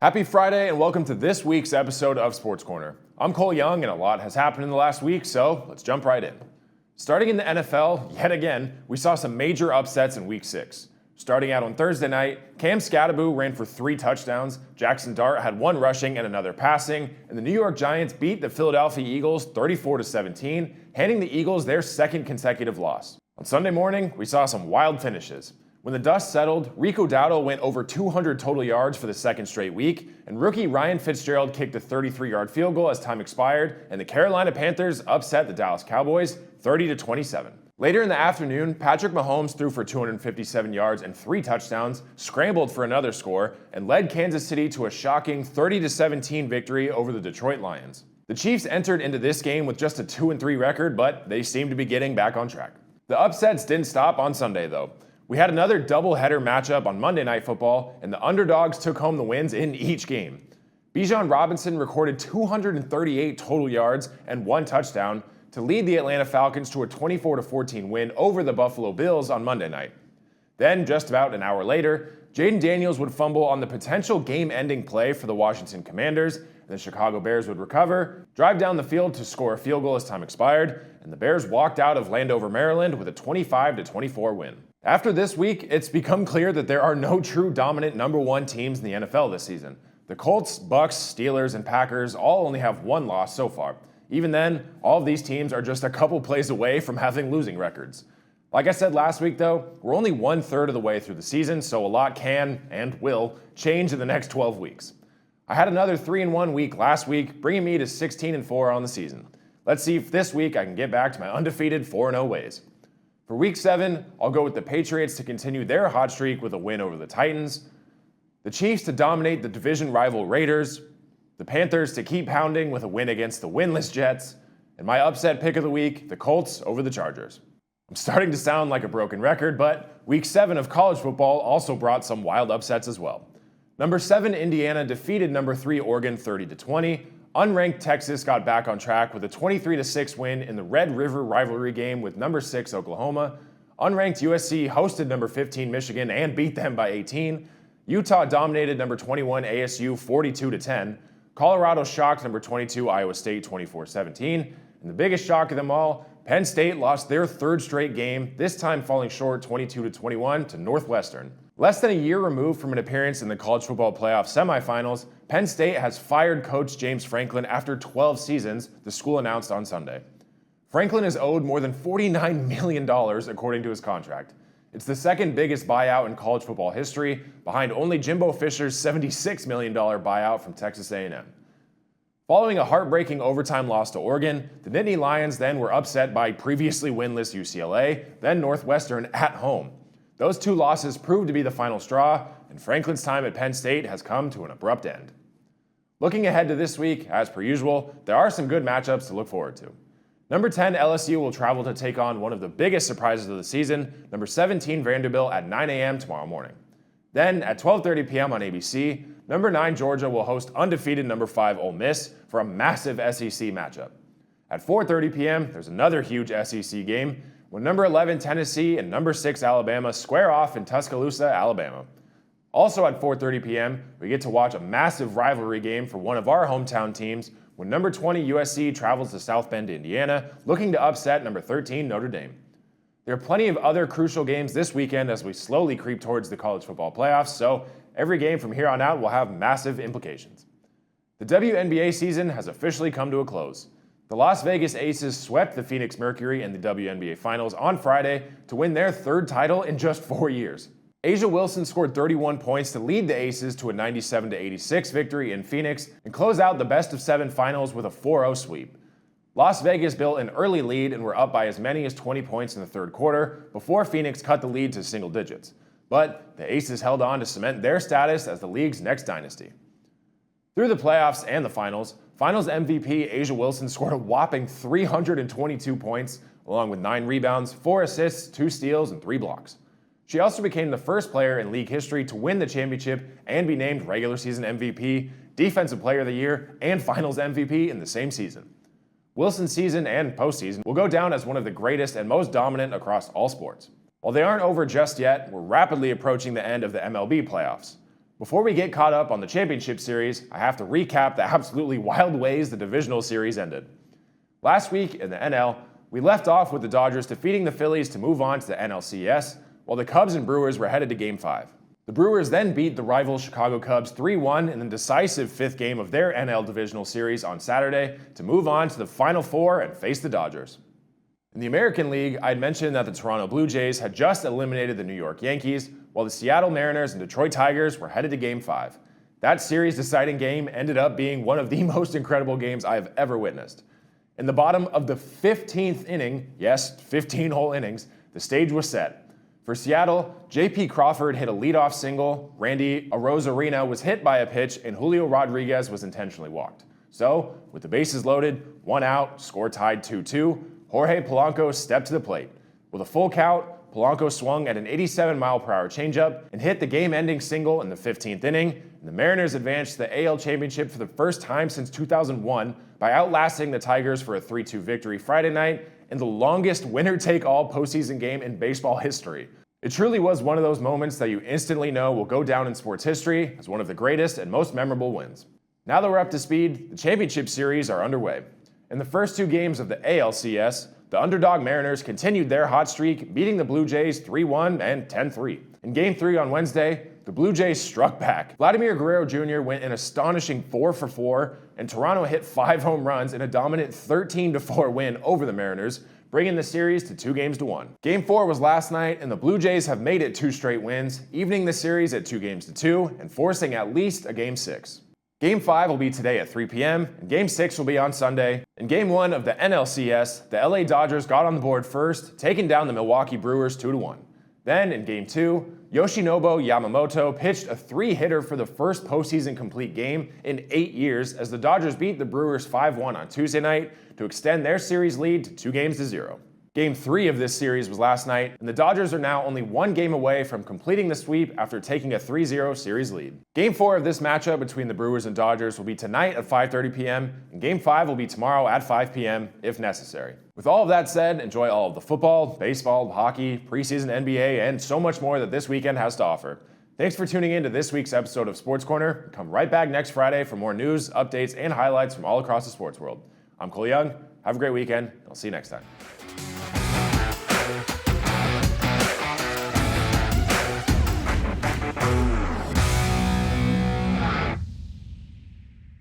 Happy Friday and welcome to this week's episode of Sports Corner. I'm Cole Young and a lot has happened in the last week, so let's jump right in. Starting in the NFL, yet again, we saw some major upsets in Week 6. Starting out on Thursday night, Cam Skattebo ran for 3 touchdowns, Jackson Dart had 1 rushing and another passing, and the New York Giants beat the Philadelphia Eagles 34-17, handing the Eagles their second consecutive loss. On Sunday morning, we saw some wild finishes. When the dust settled, Rico Dowdle went over 200 total yards for the second straight week, and rookie Ryan Fitzgerald kicked a 33-yard field goal as time expired, and the Carolina Panthers upset the Dallas Cowboys 30-27. Later in the afternoon, Patrick Mahomes threw for 257 yards and 3 touchdowns, scrambled for another score, and led Kansas City to a shocking 30-17 victory over the Detroit Lions. The Chiefs entered into this game with just a 2-3 record, but they seem to be getting back on track. The upsets didn't stop on Sunday, though. We had another doubleheader matchup on Monday Night Football, and the underdogs took home the wins in each game. Bijan Robinson recorded 238 total yards and 1 touchdown to lead the Atlanta Falcons to a 24-14 win over the Buffalo Bills on Monday night. Then, just about an hour later, Jaden Daniels would fumble on the potential game-ending play for the Washington Commanders, and the Chicago Bears would recover, drive down the field to score a field goal as time expired, and the Bears walked out of Landover, Maryland with a 25-24 win. After this week, it's become clear that there are no true dominant number 1 teams in the NFL this season. The Colts, Bucks, Steelers, and Packers all only have 1 loss so far. Even then, all of these teams are just a couple plays away from having losing records. Like I said last week though, we're only 1/3 of the way through the season, so a lot can, and will, change in the next 12 weeks. I had another 3-1 week last week, bringing me to 16-4 on the season. Let's see if this week I can get back to my undefeated 4-0 ways. For Week 7, I'll go with the Patriots to continue their hot streak with a win over the Titans, the Chiefs to dominate the division rival Raiders, the Panthers to keep pounding with a win against the winless Jets, and my upset pick of the week, the Colts over the Chargers. I'm starting to sound like a broken record, but Week 7 of college football also brought some wild upsets as well. Number 7 Indiana defeated number 3 Oregon 30-20. Unranked Texas got back on track with a 23-6 win in the Red River rivalry game with number 6 Oklahoma. Unranked USC hosted number 15 Michigan and beat them by 18. Utah dominated number 21 ASU 42-10. Colorado shocked number 22 Iowa State 24-17. And the biggest shock of them all, Penn State lost their 3rd straight game, this time falling short 22-21 to Northwestern. Less than a year removed from an appearance in the college football playoff semifinals, Penn State has fired coach James Franklin after 12 seasons, the school announced on Sunday. Franklin is owed more than $49 million according to his contract. It's the 2nd biggest buyout in college football history, behind only Jimbo Fisher's $76 million buyout from Texas A&M. Following a heartbreaking overtime loss to Oregon, the Nittany Lions then were upset by previously winless UCLA, then Northwestern at home. Those 2 losses proved to be the final straw, and Franklin's time at Penn State has come to an abrupt end. Looking ahead to this week, as per usual, there are some good matchups to look forward to. Number 10 LSU will travel to take on one of the biggest surprises of the season, number 17 Vanderbilt at 9 a.m. tomorrow morning. Then, at 12:30 p.m. on ABC, number 9 Georgia will host undefeated number 5 Ole Miss for a massive SEC matchup. At 4:30 p.m., there's another huge SEC game, when number 11 Tennessee and number 6 Alabama square off in Tuscaloosa, Alabama. Also at 4:30 p.m., we get to watch a massive rivalry game for one of our hometown teams when number 20 USC travels to South Bend, Indiana, looking to upset number 13 Notre Dame. There are plenty of other crucial games this weekend as we slowly creep towards the college football playoffs, so every game from here on out will have massive implications. The WNBA season has officially come to a close. The Las Vegas Aces swept the Phoenix Mercury in the WNBA Finals on Friday to win their 3rd title in just 4 years. Asia Wilson scored 31 points to lead the Aces to a 97-86 victory in Phoenix and close out the best-of-7 finals with a 4-0 sweep. Las Vegas built an early lead and were up by as many as 20 points in the 3rd quarter before Phoenix cut the lead to single digits. But the Aces held on to cement their status as the league's next dynasty. Through the playoffs and the finals MVP Asia Wilson scored a whopping 322 points, along with 9 rebounds, 4 assists, 2 steals, and 3 blocks. She also became the first player in league history to win the championship and be named regular season MVP, Defensive Player of the Year, and Finals MVP in the same season. Wilson's season and postseason will go down as one of the greatest and most dominant across all sports. While they aren't over just yet, we're rapidly approaching the end of the MLB playoffs. Before we get caught up on the championship series, I have to recap the absolutely wild ways the divisional series ended. Last week in the NL, we left off with the Dodgers defeating the Phillies to move on to the NLCS, while the Cubs and Brewers were headed to Game 5. The Brewers then beat the rival Chicago Cubs 3-1 in the decisive fifth game of their NL divisional series on Saturday to move on to the Final Four and face the Dodgers. In the American League, I'd mentioned that the Toronto Blue Jays had just eliminated the New York Yankees, while the Seattle Mariners and Detroit Tigers were headed to Game 5. That series-deciding game ended up being one of the most incredible games I have ever witnessed. In the bottom of the 15th inning, yes, 15 whole innings, the stage was set. For Seattle, J.P. Crawford hit a leadoff single, Randy Arozarena was hit by a pitch, and Julio Rodriguez was intentionally walked. So, with the bases loaded, 1 out, score tied 2-2, Jorge Polanco stepped to the plate. With a full count, Polanco swung at an 87-mile-per-hour changeup and hit the game-ending single in the 15th inning, and the Mariners advanced to the AL Championship for the first time since 2001 by outlasting the Tigers for a 3-2 victory Friday night in the longest winner-take-all postseason game in baseball history. It truly was one of those moments that you instantly know will go down in sports history as one of the greatest and most memorable wins. Now that we're up to speed, the championship series are underway. In the first 2 games of the ALCS, the underdog Mariners continued their hot streak, beating the Blue Jays 3-1 and 10-3. In Game 3 on Wednesday, the Blue Jays struck back. Vladimir Guerrero Jr. went an astonishing 4-for-4, and Toronto hit 5 home runs in a dominant 13-4 win over the Mariners, bringing the series to 2-1. Game 4 was last night, and the Blue Jays have made it 2 straight wins, evening the series at 2-2 and forcing at least a Game 6. Game 5 will be today at 3 p.m., and Game 6 will be on Sunday. In Game 1 of the NLCS, the LA Dodgers got on the board first, taking down the Milwaukee Brewers 2-1. Then, in Game 2, Yoshinobu Yamamoto pitched a 3-hitter for the first postseason complete game in 8 years as the Dodgers beat the Brewers 5-1 on Tuesday night to extend their series lead to 2-0. Game 3 of this series was last night, and the Dodgers are now only 1 game away from completing the sweep after taking a 3-0 series lead. Game 4 of this matchup between the Brewers and Dodgers will be tonight at 5:30 p.m., and Game 5 will be tomorrow at 5 p.m. if necessary. With all of that said, enjoy all of the football, baseball, hockey, preseason NBA, and so much more that this weekend has to offer. Thanks for tuning in to this week's episode of Sports Corner. Come right back next Friday for more news, updates, and highlights from all across the sports world. I'm Cole Young. Have a great weekend. I'll see you next time.